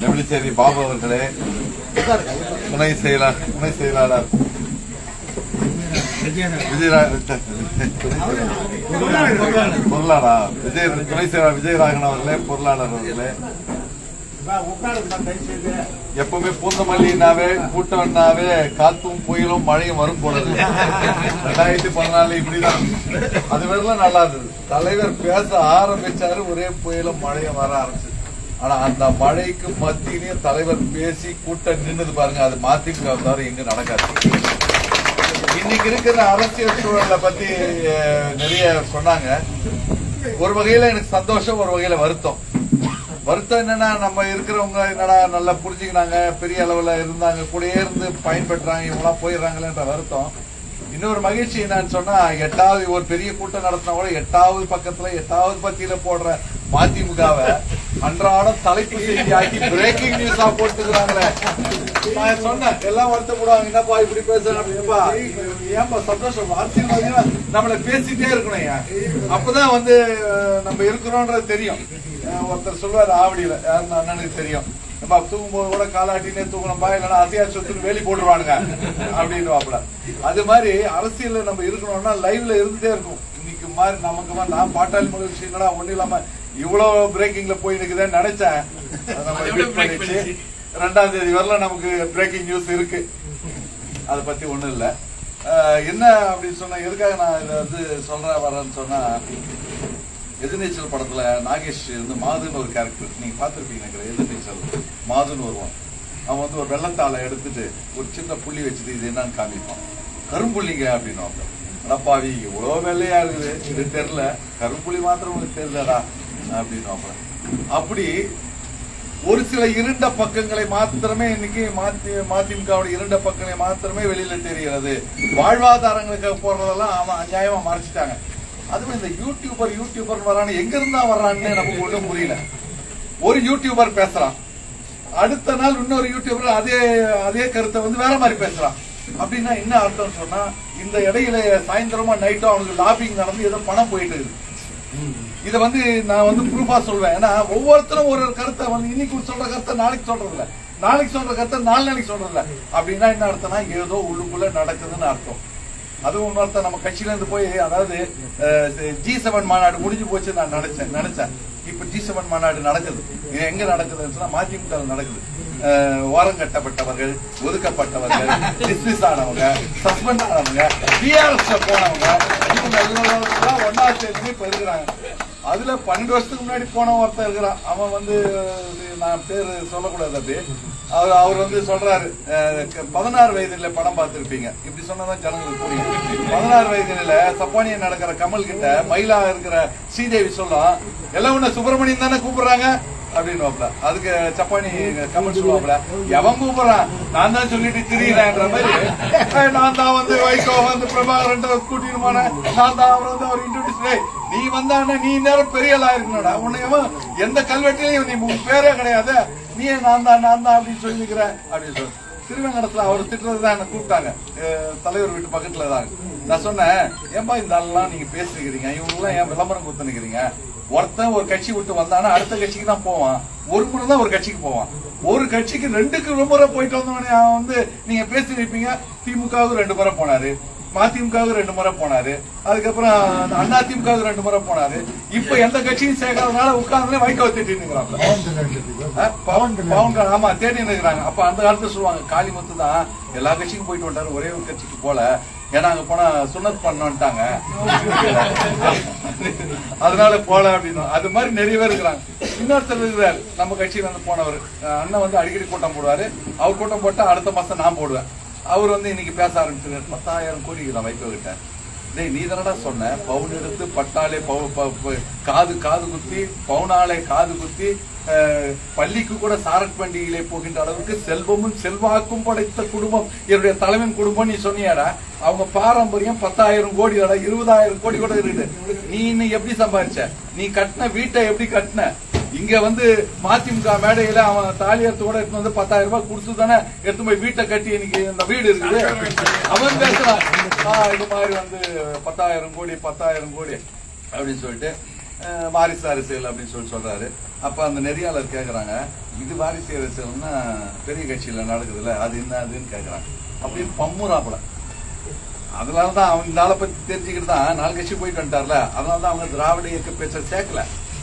நெமிலிச்சேரி பாபு அவர்களே, துணை செயலாளர் பொருளாளர் துணை செயலாளர் விஜயராகவன் அவர்களே, பொருளாளர் அவர்களே, எப்பவுமே பூந்தமல்லினாவே கூட்டம்னாவே காத்தும் புயலும் மழையும் வரும் போனது. 2014 இப்படிதான். அது மாதிரிலாம் நல்லா இருந்தது. தலைவர் பேச ஆரம்பிச்சாரு, ஒரே புயலும் மழையும் வர ஆரம்பிச்சு. ஆனா அந்த மழைக்கு மத்தியிலையும் தலைவர் பேசி கூட்டம் நின்றுது பாருங்க. அது மதிமுக தவிர எங்க நடக்காது. இன்னைக்கு இருக்கிற அரசியல் சூழலை பத்தி நிறைய சொன்னாங்க. ஒரு வகையில எனக்கு சந்தோஷம், ஒரு வகையில வருத்தம். வருத்தம் என்னன்னா, நம்ம இருக்கிறவங்க என்னடா நல்லா புரிஞ்சுக்கினாங்க, பெரிய அளவுல இருந்தாங்க, கூடயே இருந்து பயன்பெற்றாங்க, இவங்களாம் போயிடுறாங்களேன்ற வருத்தம். இன்னொரு மகிழ்ச்சி என்னன்னு சொன்னா, 8வது ஒரு பெரிய கூட்டம் நடத்தினா கூட 8வது பக்கத்துல 8வது பத்தியில போடுற மதிமுகவை அன்றாடம் தலைப்பு செய்தி ஆக்கி பிரேக்கிங் நியூஸா போட்டுக்கிறாங்களே. நான் சொன்னேன், எல்லாம் வருத்தப்படுவாங்க, என்னப்பா இப்படி பேசுறப்பா, ஏன்பா சந்தோஷம், அரசியல்வாதிகளா நம்மள பேசிட்டே இருக்கணும், அப்பதான் நம்ம இருக்கிறோம்ன்றது தெரியும். ஒருத்தர் சொல்லுவாரு ஆவடியில, யாருன்னு அண்ணனுக்கு தெரியும், நம்ம தூங்கும்போது கூட காலாட்டினே தூங்கணும்பா, இல்லைன்னா அசையா சொத்துன்னு வேலி போட்டுருவானுங்க அப்படின்னு வாப்பல. அது மாதிரி அரசியல்ல நம்ம இருக்கணும்னா லைவ்ல இருந்துட்டே இருக்கும். இன்னைக்கு மாதிரி நமக்கு நான் பாட்டாளி மகிழ்ச்சி என்னடா ஒண்ணு இல்லாம இவ்வளவு பிரேக்கிங்ல போய் நிக்குதுன்னு நினைச்சேன். நம்ம 2ஆம் தேதி வரல நமக்கு பிரேக்கிங் நியூஸ் இருக்கு. அதை பத்தி ஒண்ணும் இல்ல. என்ன அப்படின்னு சொன்னா, எதுக்காக நான் இதை வரேன்னு சொன்னா, எதிர்நீச்சல் படத்துல நாகேஷ் மாதுன்னு ஒரு கேரக்டர் நீங்க பாத்துருப்பீங்க. எதிர்நீச்சல் மாதுன்னு வருவான். அவன் ஒரு வெள்ளத்தாளை எடுத்துட்டு ஒரு சின்ன புள்ளி வச்சுட்டு இது என்னன்னு காமிப்பான். கரும்புள்ளிங்க அப்படின்னு. அடப்பாவி, இவ்வளவு வெள்ளையா இருக்குது, இது தெரியல, கரும்புள்ளி மாத்திரம் உங்களுக்கு தெரியலடா அப்படின்னு. அப்படி ஒரு சில இருண்ட பக்கங்களை மாத்திரமே இன்னைக்கு மதிமுகவுடைய இருண்ட பக்கங்களை மாத்திரமே வெளியில தெரிகிறது. வாழ்வாதாரங்களுக்கு போறதெல்லாம் அவன் அநியாயமா மறைச்சிட்டாங்க. அதுவும் இந்த யூடியூபர் வரான்னு எங்க இருந்தா வர்றான்னு நமக்கு ஒன்றும் புரியல. ஒரு யூடியூபர் பேசுறான், அடுத்த நாள் இன்னொரு யூடியூபர் அதே கருத்தை வேற மாதிரி பேசுறான். அப்படின்னா என்ன அர்த்தம் சொன்னா, இந்த இடையில சாயந்தரமா நைட்டோ அவனுக்கு லாபிங் நடந்து ஏதோ பணம் போயிட்டு இருக்குது. இதை நான் ப்ரூஃபா சொல்வேன். ஏன்னா ஒவ்வொருத்தரும் ஒரு கருத்தை இன்னைக்கு சொல்ற கருத்தை நாளைக்கு சொல்றது இல்ல, நாளைக்கு சொல்ற கருத்தை நாளைக்கு சொல்றது இல்ல. அப்படின்னா என்ன அர்த்தம்னா, ஏதோ உள்ளுக்குள்ள நடக்குதுன்னு அர்த்தம். அதுவும் இன்னொருத்த நம்ம கட்சியில இருந்து போய், அதாவது G7 மாநாடு முடிஞ்சு போச்சு நான் நினைச்சேன். இப்ப G7 மாநாடு நடக்குது. இது எங்க நடக்குதுன்னு சொன்னா மதிமுக நடக்குது. ஓரம் கட்டப்பட்டவர்கள், ஒதுக்கப்பட்டவர்கள், டிஸ்மிஸ் ஆனவங்க, சஸ்பெண்ட் ஆனவங்க, பிஆர்எஸ் போனவங்க, இவங்க எல்லாம் 1ஆம் தேதி பெறுகிறாங்க. அதுல 12 வருஷத்துக்கு முன்னாடி போன ஒருத்தர் இருக்கிறான். அவன் நான் பேரு சொல்லக்கூடாது. அப்படி அவர் சொல்றாரு, 16 வயதுல படம் பார்த்திருப்பீங்க. இப்படி சொன்னதான் ஜனங்களுக்கு புரியும். 16 வயதுல சப்பானிய நடக்கிற கமல் கிட்ட மயிலா இருக்கிற ஸ்ரீதேவி சொல்லும், எல்லாம் உன்ன சுப்பிரமணியன் தானே கூப்பிடுறாங்க அப்படின்னு. அதுக்கு சப்பானி கமல் சொல்லுவாப்ல, எவன் கூப்பிடுறான், நான் தான் சொல்லிட்டு திரியிறேன்ற மாதிரி. நான் தான் வைகோ பிரபாகரன் கூட்டிட்டு போனேன், நான் தான் அவர் இன்ட்ரோடியூஸ், நீ வந்தானே நீ நேரம் பெரிய ஆளா இருக்கணும்டா, உன்னை எந்த கல்வெட்டிலையும் நீ உன் பேரே கிடையாது, நீ நான் தான் அப்படின்னு சொல்லிக்கிற அப்படின்னு சொல்லு. திருவேங்கடத்துல அவர் திட்டுறதுதான் என்ன கூப்பிட்டாங்க, தலைவர் வீட்டு பக்கத்துல தான். நான் சொன்னேன், ஏன்பா இந்த ஆள்லாம் நீங்க பேசிக்கிறீங்க, இவங்க எல்லாம் ஏன் விளம்பரம் கொடுத்து நிக்கிறீங்க? ஒருத்தன் ஒரு கட்சி விட்டு வந்தானா அடுத்த கட்சிக்கு தான் போவான். ஒரு முறை தான் ஒரு கட்சிக்கு போவான். ஒரு கட்சிக்கு 2 முறை போயிட்டு வந்தவனே நீங்க பேசி வைப்பீங்க. திமுகவுக்கு 2 முறை போனாரு, மதிமுகவுக்கு 2 முறை போனாரு, அதுக்கப்புறம் அதிமுகவுக்கு 2 முறை போனாரு. இப்ப எந்த கட்சியும் சேர்க்கறதுனால உட்கார்ந்து வைகோ திட்டின்னு பவன். ஆமா, தேடி நிற்கிறாங்க. அப்ப அந்த காலத்துல சொல்லுவாங்க, காளிமுத்து தான் எல்லா கட்சிக்கும் போயிட்டு வந்தாரு, ஒரே ஒரு கட்சிக்கு போல, ஏன்னா அங்க போனா சுனத் பண்ணட்டாங்க, அதனால போல அப்படின்னு. அது மாதிரி நிறைய பேர் இருக்கிறாங்க. இன்னொருத்தர் இருக்கிறார், நம்ம கட்சியில போனவர் அண்ணன் அடிக்கடி கூட்டம் போடுவாரு. அவர் கூட்டம் போட்டா அடுத்த மாசம் நான் போடுவேன். அவர் இன்னைக்கு பேச ஆரம்பிச்சிருக்காரு, 10,000 கோடி நான் வைக்க விட்டேன். டேய், நீ தானடா சொன்ன, பவுன் எடுத்து பட்டாலே காது குத்தி, பவுனாலே காது குத்தி, பள்ளிக்கு கூட சாரட் பண்டிகையிலே போகின்ற அளவுக்கு செல்வமும் செல்வாக்கும் படைத்த குடும்பம் என்னுடைய தலைவன் குடும்பம் நீ சொன்னியாடா. அவங்க பாரம்பரியம் 10,000 கோடி, 20,000 கோடி கூட இருக்குது. நீ இன்னும் எப்படி சம்பாதிச்ச? நீ கட்டின வீட்டை எப்படி கட்டின? இங்க மதிமுக மேடையில அவன் தாலியத்து கூட எடுத்து 10,000 ரூபாய் கொடுத்து தானே எடுத்து போய் வீட்டை கட்டி இன்னைக்கு இந்த வீடு இருக்குது. அவன் பேசுறான், இது மாதிரி 10,000 கோடி அப்படின்னு சொல்லிட்டு வாரிசு அரசியல் அப்படின்னு சொல்றாரு. அப்ப அந்த நெறியாளர் கேக்குறாங்க, இது வாரிசு அரசியல்னா பெரிய கட்சியில நடக்குதுல்ல, அது என்ன அதுன்னு கேட்கறாங்க அப்படின்னு பம்முறாப்புல. அதனாலதான் அவங்க இந்த ஆளை பத்தி தெரிஞ்சுக்கிட்டு தான் 4 கட்சி போயிட்டு வந்துட்டார்ல, அதனாலதான் அவங்க திராவிட இயக்க பேச்ச சேர்க்கல,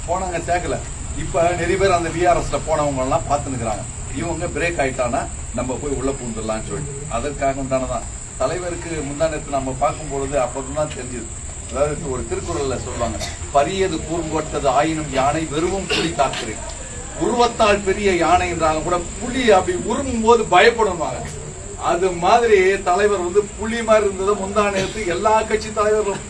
போனாங்க சேர்க்கல. இப்ப நிறைய பேர் அந்த விஆர்எஸ்ல போனவங்க எல்லாம் பார்த்துனுக்குறாங்க, இவங்க பிரேக் ஆயிட்டானா நம்ம போய் உள்ள பூந்துடலாம்னு சொல்லிட்டு. அதற்காக உண்டானதான் தலைவருக்கு முந்தானத்து நம்ம பார்க்கும் பொழுது அப்பதான் தெரிஞ்சது. அதாவது ஒரு திருக்குறள்ல சொல்லுவாங்க, பரியது கூர்ங்கொட்டது ஆயினும் யானை வெறுவும் புலி காக்கிறேன். உருவத்தால் பெரிய யானை என்றாலும் கூட புலி அப்படி உருமும் போது பயப்படுவாங்க. அது மாதிரி தலைவர் வந்து புலி மாதிரி இருந்தது. முந்தானத்து எல்லா கட்சி தலைவர்களும்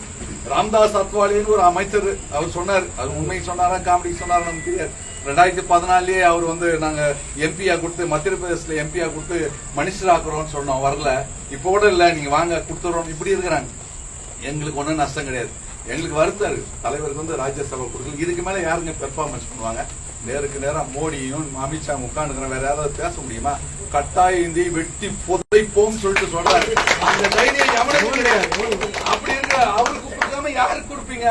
ராம்தாஸ் அத்வாலேன்னு ஒரு அமைச்சர் அவர் சொன்னார், அது உண்மை சொன்னாரா காமெடி சொன்னாரா நமக்கு தெரியாது. 2014 அவர் வந்து நாங்க எம்பியா கொடுத்து மத்திய பிரதேசல எம்பியா கொடுத்து மனுஷர் ஆக்குறோம்னு சொன்னோம், வரல. இப்ப கூட இல்ல, நீங்க வாங்க கொடுத்துறோம், இப்படி இருக்கிறாங்க. எங்களுக்கு ஒன்றும் நஷ்டம் கிடையாது, எங்களுக்கு வருத்தாரு தலைவருக்கு வந்து ராஜ்யசபா கொடுக்கல. இதுக்கு மேல யாருங்க பெர்ஃபார்மன்ஸ் பண்ணுவாங்க? நேருக்கு நேரம் மோடியும் அமித்ஷா உட்காந்துக்கிற வேற யாராவது பேச முடியுமா? கட்டாய இந்தியை வெட்டி புதைப்போம் சொல்லிட்டு சொல்றாரு. அந்த தைரியம் எவனுக்கு கிடையாது. அப்படி இருக்க அவருக்கு கொடுக்காம யாருக்கு கொடுப்பீங்க?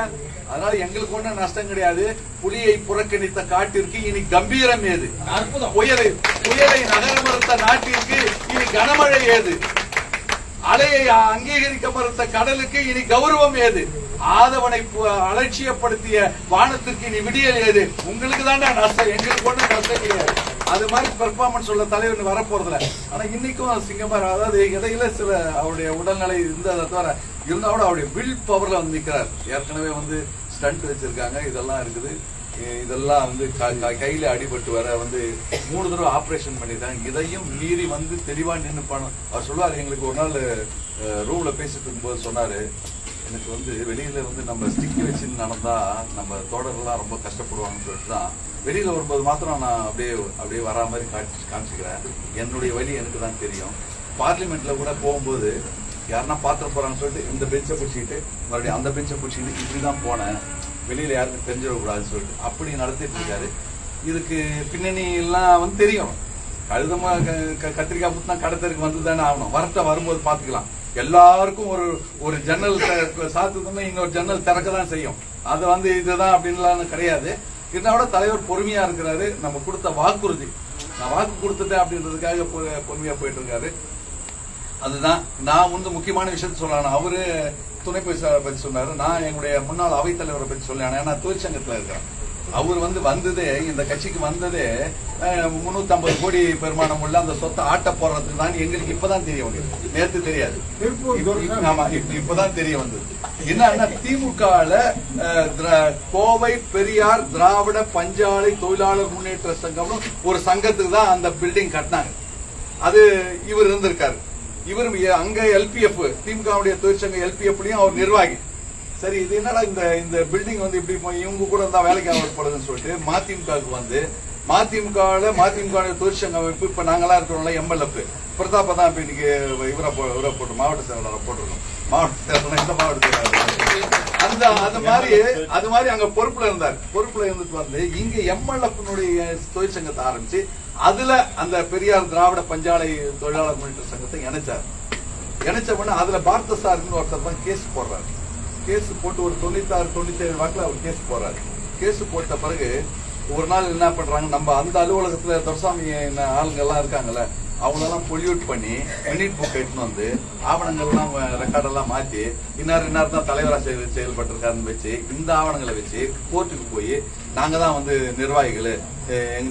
அதனால எங்களுக்கு ஒன்றும் நஷ்டம் கிடையாது. புலியை புறக்கணித்த காட்டிற்கு இனி கம்பீரம் ஏது? புயலை நகர மறுத்த நாட்டிற்கு இனி கனமழை ஏது? அலையை அங்கீகரிக்க மறுத்த கடலுக்கு இனி கௌரவம் ஏது? ஆதவனை அலட்சியப்படுத்திய வானத்திற்கு இனி விடியல் ஏது? உங்களுக்கு தாண்டா நஷ்டம், எங்களுக்கு ஒன்றும் நஷ்டம் கிடையாது. அது மாதிரி பெர்ஃபார்மன்ஸ் உள்ள தலைவர் வரப்போறதுல. ஆனா இன்னைக்கும் சிங்கமார், அதாவது இடையில சில அவருடைய உடல்நிலை இருந்ததை தவிர இருந்தா கூட அவருடைய வில் பவர்ல வந்து நிக்கிறார். ஏற்கனவே வந்து ஸ்டண்ட் வச்சிருக்காங்க, இதெல்லாம் இருக்குது. இதெல்லாம் வந்து கையில அடிபட்டு வர வந்து 3 தடவை ஆபரேஷன் பண்ணிருக்காங்க. இதையும் மீறி வந்து தெளிவா நின்று பண்ணணும். அவர் சொல்லுவாரு, எங்களுக்கு ஒரு நாள் ரூம்ல பேசிட்டு இருக்கும்போது சொன்னாரு, எனக்கு வந்து வெளியில வந்து நம்ம ஸ்டிக் வச்சு நடந்தா நம்ம தோழர்கள்லாம் ரொம்ப கஷ்டப்படுவாங்கன்னு சொல்லிட்டு தான் வெளியில வரும்போது மாத்திரம் நான் அப்படியே வரா மாதிரி காமிச்சுக்கிறேன். என்னுடைய வழி எனக்கு தான் தெரியும். பார்லிமெண்ட்ல கூட போகும்போது யாருன்னா பாத்திர போறாங்கன்னு சொல்லிட்டு இந்த பெஞ்சை பிடிச்சிக்கிட்டு மறுபடியும் அந்த பெஞ்சை பிடிச்சிக்கிட்டு இப்படிதான் போனேன், வெளியில யாருக்கும் தெரிஞ்சிடக்கூடாதுன்னு சொல்லிட்டு அப்படி நடத்திட்டு இருக்காரு. இதுக்கு பின்னணி எல்லாம் வந்து தெரியும். கழுதமா கத்திரிக்காய் புத்தினா கடத்தருக்கு வந்து தானே ஆகணும். வரும்போது பாத்துக்கலாம். எல்லாருக்கும் ஒரு ஜன்னல் சாத்துதுன்னா இன்னொரு ஜன்னல் திறக்க தான் செய்யும். அது வந்து இதுதான் அப்படின்லாம் கிடையாது. இதோட தலைவர் பொறுமையா இருக்கிறாரு. நம்ம கொடுத்த வாக்குறுதி, நான் வாக்கு கொடுத்துட்டேன் அப்படின்றதுக்காக பொறுமையா போயிட்டு இருக்காரு. அதுதான் நான் வந்து முக்கியமான விஷயத்த சொல்லலாம். அவரு துணை பேச்சாளரை பத்தி சொன்னாரு, நான் எங்களுடைய முன்னாள் அவைத்தலைவரை பத்தி சொல்லலாம். ஏன்னா தொழிற்சங்கத்துல இருக்கிறேன். அவர் வந்ததே இந்த கட்சிக்கு வந்ததே 350 கோடி பெருமானம் உள்ள அந்த சொத்தை ஆட்ட போடுறதுக்கு தான். எங்களுக்கு இப்பதான் தெரிய வந்தது, நேற்று தெரியாது. ஆமா, இப்பதான் தெரிய வந்தது. என்ன திமுகல கோவை பெரியார் திராவிட பஞ்சாலை தொழிலாளர் முன்னேற்ற சங்கம் ஒரு சங்கத்துக்கு தான் அந்த பில்டிங் கட்டினாங்க. அது இவர் இருந்திருக்காரு. இவர் அங்க எல்பிஎஃப் திமுக தொழிற்சங்க எல்பிஎஃப்லயும் அவர் நிர்வாகி. சரி, இது என்னடா இந்த பில்டிங் வந்து இப்படி இவங்க கூட தான் வேலைக்கு ஆகப்படுதுன்னு சொல்லிட்டு மதிமுகவுக்கு வந்து மதிமுக தொழிற்சங்க அமைப்பு இப்ப நாங்கெல்லாம் இருக்கிறோம்ல எம்எல்எஃப் பிரதாப்ப தான் இப்ப இன்னைக்கு இவரை போட்டு மாவட்ட செயலாளரை போட்டிருக்கோம். மாவட்ட செயலாளர் இந்த மாவட்ட செயலாளர் அது மாதிரி அங்க பொறுப்புல இருந்தார். பொறுப்புல இருந்துட்டு வந்து இங்க எம்எல்எஃப் தொழிற்சங்கத்தை ஆரம்பிச்சு அதுல அந்த பெரியார் திராவிட பஞ்சாலை தொழிலாளர் முன்னேற்ற சங்கத்தை இணைச்ச உடனே அதுல பார்த்தசாரதின்னு ஒருத்தர் தான் கேஸ் போடுறாரு. கேஸ் போட்டு ஒரு 96-97 வாக்குல அவர் கேஸ் போடுறாரு. கேஸ் போட்ட பிறகு ஒரு நாள் என்ன பண்றாங்க, நம்ம அந்த அலுவலகத்துல துரசாமி ஆளுங்க எல்லாம் இருக்காங்கல்ல, அவங்களெல்லாம் பொல்யூட் பண்ணி மினிட் புக் எடுத்துன்னு வந்து ஆவணங்கள்லாம் ரெக்கார்டெல்லாம் மாற்றி இன்னார் தான் தலைவராக செயல்பட்டிருக்காருன்னு வச்சு இந்த ஆவணங்களை வச்சு கோர்ட்டுக்கு போய் நாங்க தான் வந்து நிர்வாகிகள்,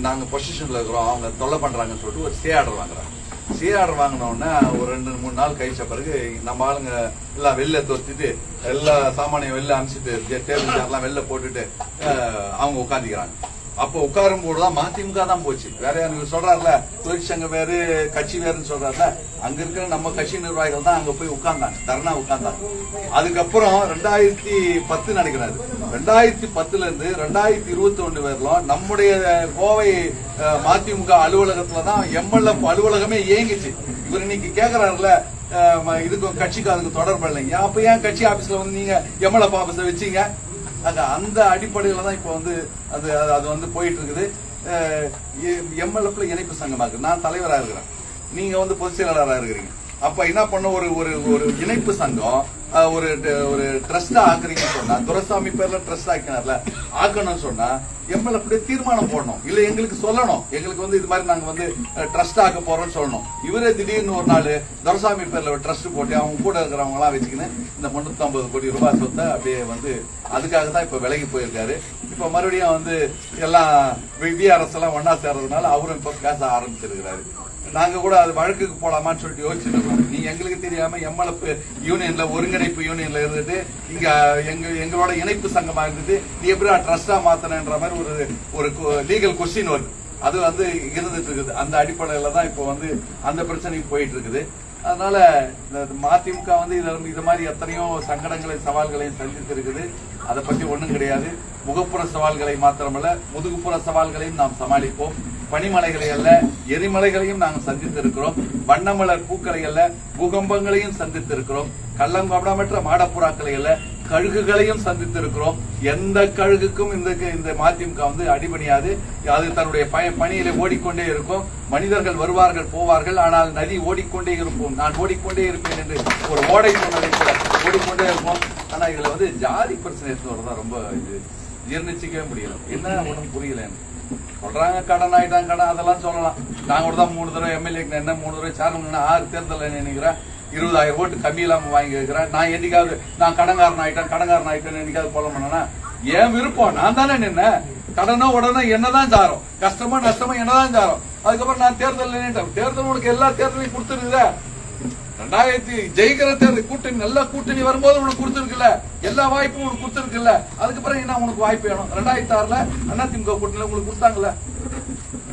நாங்க பொசிஷன்ல இருக்கிறோம், அவங்க தொல்லை பண்றாங்கன்னு சொல்லிட்டு ஒரு ஸ்டே ஆர்டர் வாங்குறாங்க. ஸ்டே ஆர்டர் வாங்கினோடனே ஒரு 2-3 நாள் கழிச்ச பிறகு நம்ம ஆளுங்க எல்லாம் வெளில தோத்திட்டு எல்லா சாமானியம் வெளில அனுப்பிச்சிட்டு டேபிள் சேர்லாம் வெளில போட்டுட்டு அவங்க உட்காந்துக்கிறாங்க. அப்ப உட்காரும் போதுதான் மதிமுக தான் போச்சு. வேற யாரு சொல்றாருல தொழிற்சங்கம் வேறு கட்சி வேறுன்னு சொல்றாருல, அங்க இருக்கிற நம்ம கட்சி நிர்வாகிகள் தான் அங்க போய் உட்கார்ந்தாங்க, தர்ணா உட்கார்ந்தாங்க. அதுக்கப்புறம் 2010 நினைக்கிறாரு. 2010 இருந்து 2021 வரலாம் நம்முடைய கோவை மதிமுக அலுவலகத்துலதான் எம்எல்எஃப் அலுவலகமே இயங்கிச்சு. இவர் இன்னைக்கு கேக்குறாருல இதுக்கும் கட்சிக்கு அதுக்கு தொடர்பு இல்லைங்க, அப்ப ஏன் கட்சி ஆபீஸ்ல வந்து நீங்க எம்எல்எஃப் ஆபீஸ்ல வச்சீங்க? அந்த அடிப்படையில தான் இப்ப வந்து அது வந்து போயிட்டு இருக்குது. எம்எல்எஃப்ல இணைப்பு சங்கமா இருக்கு. நான் தலைவராக இருக்கிறேன், நீங்க வந்து பொதுச் செயலாளராக இருக்கிறீங்க. அப்ப என்ன பண்ண ஒரு இணைப்பு சங்கம் ஒரு ஒரு ட்ரஸ்ட் ஆக்குறீங்கன்னு சொன்னா, துரைசாமி பேர்ல ட்ரஸ்ட் ஆக்கினார்ல, ஆக்கணும்னு சொன்னா எம்எல்ஏ அப்படியே தீர்மானம் போடணும், இல்ல எங்களுக்கு சொல்லணும், எங்களுக்கு வந்து இது மாதிரி நாங்க வந்து ட்ரஸ்ட் ஆக்க போறோம்னு சொல்லணும். இவரே திடீர்னு ஒரு நாள் துரைசாமி பேர்ல ஒரு ட்ரஸ்ட் போட்டு அவங்க கூட இருக்கிறவங்க எல்லாம் வச்சுக்கின்னு இந்த 350 கோடி ரூபாய் சொத்தை அப்படியே வந்து அதுக்காக தான் இப்ப விலகி போயிருக்காரு. இப்ப மறுபடியும் வந்து எல்லாம் விஆர்எஸ் எல்லாம் ஒன்னா சேர்றதுனால அவரும் இப்ப பேச ஆரம்பிச்சிருக்கிறாரு. நாங்க கூட அது வழக்குக்கு போலாமான்னு சொல்லிட்டு யோசிச்சுட்டு இருக்கோம். நீங்க எங்களுக்கு தெரியாம எம்எல்எஃப் யூனியன்ல ஒருங்கிணைப்பு யூனியன்ல இருந்துட்டு இங்க எங்களோட இணைப்பு சங்கமா இருந்துட்டு நீ எப்படி ட்ரஸ்டா மாத்தணுன்ற மாதிரி ஒரு லீகல் கொஸ்டின் வருது. அது வந்து இருந்துட்டு இருக்குது. அந்த அடிப்படையில தான் இப்போ வந்து அந்த பிரச்சனைக்கு போயிட்டு இருக்குது. அதனால மதிமுக வந்து இது மாதிரி எத்தனையோ சங்கடங்களை சவால்களையும் சந்தித்து இருக்குது. அதை பத்தி ஒண்ணும் கிடையாது. முகப்புற சவால்களை மாத்திரமல்ல, முதுகுப்புற சவால்களையும் நாம் சமாளிப்போம். பனிமலைகளை அல்ல, எரிமலைகளையும் நாங்கள் சந்தித்து இருக்கிறோம். வண்ணமலர் பூக்களை அல்ல, பூகம்பங்களையும் சந்தித்து இருக்கிறோம். கள்ளங்கபடமற்ற மாடப்புறாக்களை அல்ல, கழுகுகளையும் சந்தித்து இருக்கிறோம். எந்த கழுகுக்கும் இந்த மதிமுக வந்து அடிபணியாது. அது தன்னுடைய பணியிலே ஓடிக்கொண்டே இருக்கும். மனிதர்கள் வருவார்கள் போவார்கள், ஆனால் நதி ஓடிக்கொண்டே இருப்போம். நான் ஓடிக்கொண்டே இருப்பேன் என்று ஒரு ஓடை சொன்னதை கூட ஓடிக்கொண்டே இருப்போம். ஆனா இதுல வந்து ஜாதி பிரச்சனை தான் ரொம்ப இது ஜீர்ணிச்சிக்கவே முடியல. என்ன ஒண்ணும் புரியல. சொல்றாங்க கடன் ஆயிட்டாங்க, கடன் அதெல்லாம் சொல்லலாம். நாங்க கூட தான் 3 தடவை எம்எல்ஏ என்ன 3 தடவை சேர்மன் 6 தேர்தல் நினைக்கிறேன் 20,000 ஓட்டு கம்மி இல்லாம வாங்கி வைக்கிறேன். நான் என்னைக்காவது நான் கடன்காரன் ஆயிட்டேன் என்னைக்காவது போல பண்ணனா ஏன் விருப்பம்? நான் தானே நின்ன கடனோ உடனே என்னதான் சாரம், கஷ்டமோ நஷ்டமோ என்னதான் சாரம். அதுக்கப்புறம் நான் தேர்தல் நின்றுட்டேன். தேர்தல் உனக்கு எல்லா தேர்தலையும் கொடுத்துருக்குதா? 2000 ஜெயிக்கிற தேர்தல் கூட்டணி நல்ல கூட்டணி வரும்போது உனக்கு கொடுத்துருக்குல்ல, எல்லா வாய்ப்பும் உனக்கு கொடுத்துருக்குல்ல. அதுக்கப்புறம் என்ன உனக்கு வாய்ப்பு வேணும்? 2006ல அதிமுக கூட்டணியில உங்களுக்கு கொடுத்தாங்கல்ல.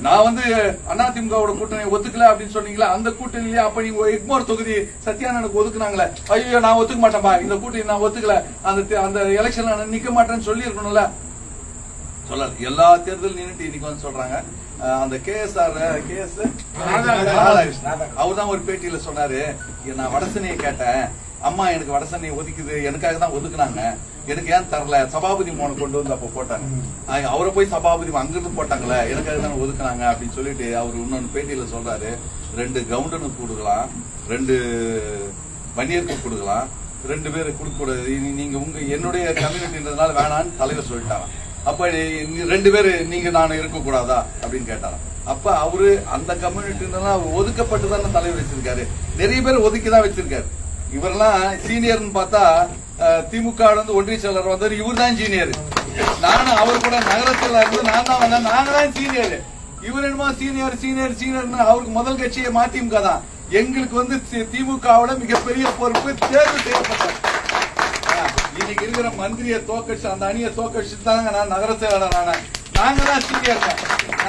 நான் வந்து அதிமுகவோட கூட்டணி ஒத்துக்கல அப்படின்னு சொன்னீங்களா? அந்த கூட்டணியிலேயே அப்ப நீங்க எக்மோர் தொகுதி சத்யானனுக்கு ஒதுக்குனாங்களே. ஐயோ நான் ஒத்துக்க மாட்டேன்பா, இந்த கூட்டணி நான் ஒத்துக்கல, அந்த எலெக்ஷன்ல நான் நிக்க மாட்டேன்னு சொல்லி இருக்கணும்ல. சொல்லல. எல்லா தேர்தலும் நின்னுட்டு இன்னைக்கு வந்து சொல்றாங்க. அந்த கேஎஸ்ஆர் அவர் தான் ஒரு பேட்டியில சொன்னாரு, நான் வடசென்னையை கேட்டேன், அம்மா எனக்கு வடசென்னையை ஒதுக்குது, எனக்காக தான் ஒதுக்குனாங்க, எனக்கு ஏன் தரல? சபாபதி மோனை கொண்டு வந்து அப்ப போட்டாங்க, அவரை போய் சபாபதி அங்கிருந்து போட்டாங்களே, எனக்காக தான் ஒதுக்குனாங்க அப்படின்னு சொல்லிட்டு அவர் இன்னொன்னு பேட்டியில சொல்றாரு. 2 கவுண்டனுக்கு கொடுக்கலாம், 2 வன்னியருக்கு கொடுக்கலாம், 2 பேருக்கு கொடுக்க கூடாது. நீங்க என்னுடைய கம்யூனிட்டின்றதுனால வேணான்னு தலைவர் சொல்லிட்டாங்க. அப்ப 2 பேரு நீங்க நான் இருக்க கூடாதா அப்படின்னு கேட்டாங்க. அப்ப அவரு அந்த கம்யூனிட்டி ஒதுக்கப்பட்டு தானே தலைவர் வச்சிருக்காரு. நிறைய பேர் ஒதுக்கிதான் வச்சிருக்காரு. இவரெல்லாம் சீனியர்னு பார்த்தா திமுக ஒன்றிய செயலர் வந்தார், இவர் தான் சீனியர். நானும் அவர் கூட நகரத்தில் இருந்து நான் தான் வந்தேன், நாங்க தான் சீனியர். இவர் என்னமோ சீனியர் அவருக்கு முதல் கட்சியை மதிமுக தான். எங்களுக்கு வந்து திமுகவோட மிகப்பெரிய பொறுப்பு தேர்வு செய்யப்பட்டார். இன்னைக்கு இருக்கிற மந்திரியை தோக்கடிச்சு அந்த அணியை தோக்கடிச்சு தாங்க நான் நகர செயலாளர். நாங்க தான் சீனியர்.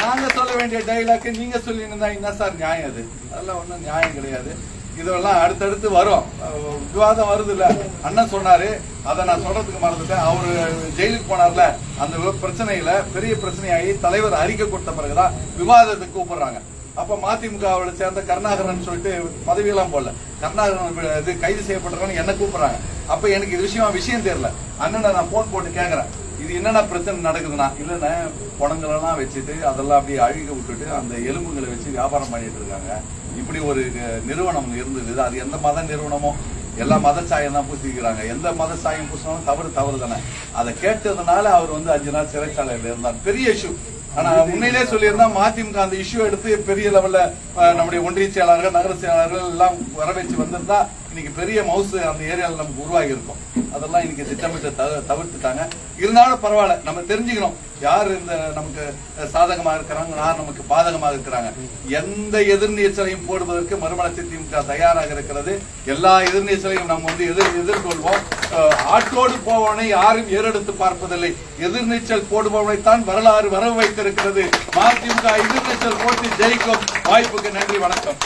நாங்க சொல்ல வேண்டிய டைலாக் நீங்க சொல்லி என்ன சார் நியாயம்? அது அதெல்லாம் ஒண்ணும் நியாயம் கிடையாது. இதெல்லாம் அடுத்தடுத்து வரும், விவாதம் வருது இல்ல. அண்ணன் சொன்னாரு, அதை நான் சொல்றதுக்கு மறந்துட்டேன். அவரு ஜெயிலுக்கு போனார்ல, அந்த பிரச்சனையில பெரிய பிரச்சனையாகி தலைவர் அறிக்கை கொடுத்த பிறகுதான் விவாதத்துக்கு கூப்பிடுறாங்க. அப்ப மதிமுகவோட சேர்ந்த கருணாகரன் சொல்லிட்டு பதவியெல்லாம் போடல, கருணாகரன் இது கைது செய்யப்பட்டிருக்கான்னு என்ன கூப்பிடுறாங்க. அப்ப எனக்கு இது விஷயம் தெரியல. அண்ணனை நான் போன் போட்டு கேக்குறேன், இது என்னென்ன பிரச்சனை நடக்குதுன்னா, இல்லன்னா பணங்களெல்லாம் வச்சுட்டு அதெல்லாம் அப்படியே அழுக விட்டுட்டு அந்த எலும்புகளை வச்சு வியாபாரம் பண்ணிட்டு இருக்காங்க. இப்படி ஒரு நிறுவனம் இருந்தது. அது எந்த மத நிறுவனமோ எல்லா மத சாயம் தான் பூசிக்கிறாங்க. எந்த மத சாயம் பூசினாலும் தவறு தானே. அதை கேட்டதுனால அவர் வந்து 5 நாள் சிறைச்சாலையில் இருந்தார். பெரிய இஷ்யூ. ஆனா உண்மையிலே சொல்லியிருந்தா மதிமுக அந்த இஷ்யூ எடுத்து பெரிய லெவல்ல நம்முடைய ஒன்றிய செயலாளர்கள் நகர செயலாளர்கள் எல்லாம் வர வச்சு வந்திருந்தா இன்னைக்கு பெரிய மவுசு அந்த ஏரியாவில் நமக்கு உருவாகி இருக்கும். அதெல்லாம் இன்னைக்கு திட்டமிட்டு தவிர்த்துட்டாங்க. இருந்தாலும் பரவாயில்ல, நம்ம தெரிஞ்சுக்கணும் யார் இந்த நமக்கு சாதகமாக இருக்கிறாங்க, யார் நமக்கு பாதகமாக இருக்கிறாங்க. எந்த எதிர்நீச்சலையும் போடுவதற்கு மறுமலர்ச்சி திமுக தயாராக இருக்கிறது. எல்லா எதிர்நீச்சலையும் நம்ம வந்து எதிர்கொள்வோம். ஆட்டோடு போவனை யாரும் ஏறெடுத்து பார்ப்பதில்லை. எதிர்நீச்சல் போடுபவனைத்தான் வரலாறு வரவு வைத்திருக்கிறது. மதிமுக எதிர்நீச்சல் போட்டு ஜெயிக்கும். வாய்ப்புக்கு நன்றி, வணக்கம்.